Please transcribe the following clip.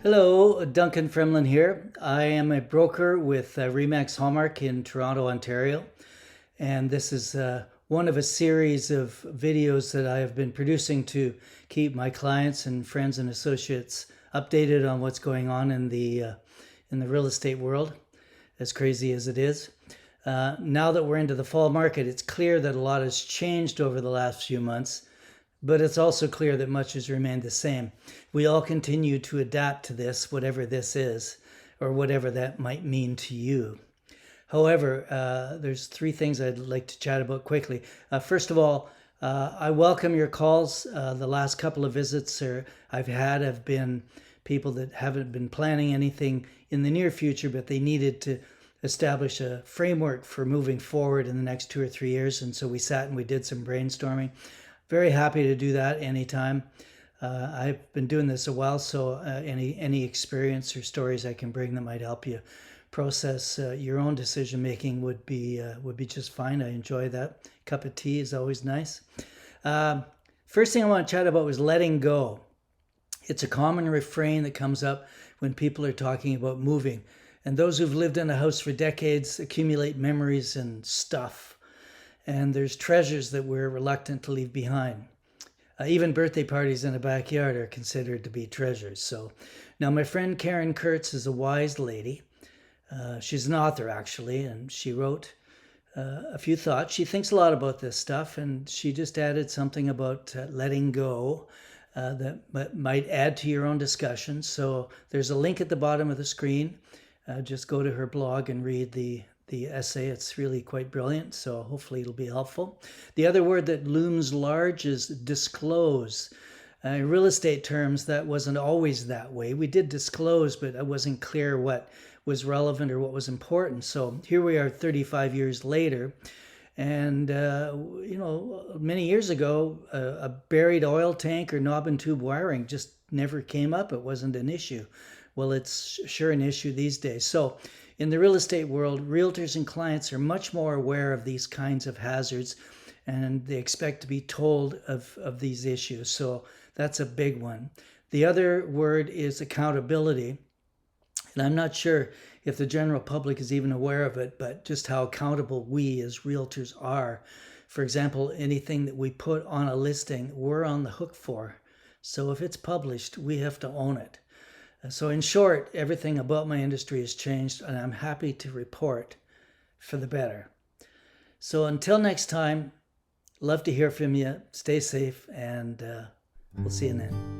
Hello, Duncan Fremlin here. I am a broker with Remax Hallmark in Toronto, Ontario, and this is one of a series of videos that I have been producing to keep my clients and friends and associates updated on what's going on in the real estate world, as crazy as it is. Now that we're into the fall market, it's clear that a lot has changed over the last few months, but it's also clear that much has remained the same. We all continue to adapt to this, whatever this is, or whatever that might mean to you. However, there's three things I'd like to chat about quickly. First of all, I welcome your calls. The last couple of visits I've had have been people that haven't been planning anything in the near future, but they needed to establish a framework for moving forward in the next 2 or 3 years. And so we sat and we did some brainstorming. Very happy to do that anytime. I've been doing this a while, so any experience or stories I can bring that might help you process your own decision making would be just fine. I enjoy that. Cup of tea is always nice. First thing I want to chat about was letting go. It's a common refrain that comes up when people are talking about moving. And those who've lived in a house for decades accumulate memories and stuff. And there's treasures that we're reluctant to leave behind. Even birthday parties in a backyard are considered to be treasures. So now my friend Karen Kurtz is a wise lady. She's an author, actually, and she wrote a few thoughts. She thinks a lot about this stuff, and she just added something about letting go that might add to your own discussion. So there's a link at the bottom of the screen. Just go to her blog and read the essay. It's really quite brilliant, so hopefully it'll be helpful. The other word that looms large is disclose. In real estate terms, that wasn't always that way. We did disclose, but it wasn't clear what was relevant or what was important. So here we are 35 years later, and many years ago, a buried oil tank or knob and tube wiring just never came up. It wasn't an issue. Well, it's sure an issue these days. So in the real estate world, realtors and clients are much more aware of these kinds of hazards, and they expect to be told of these issues. So that's a big one. The other word is accountability. And I'm not sure if the general public is even aware of it, but just how accountable we as realtors are. For example, anything that we put on a listing, we're on the hook for. So if it's published, we have to own it. So in short, everything about my industry has changed, and I'm happy to report for the better. So until next time, love to hear from you. Stay safe, and we'll see you then.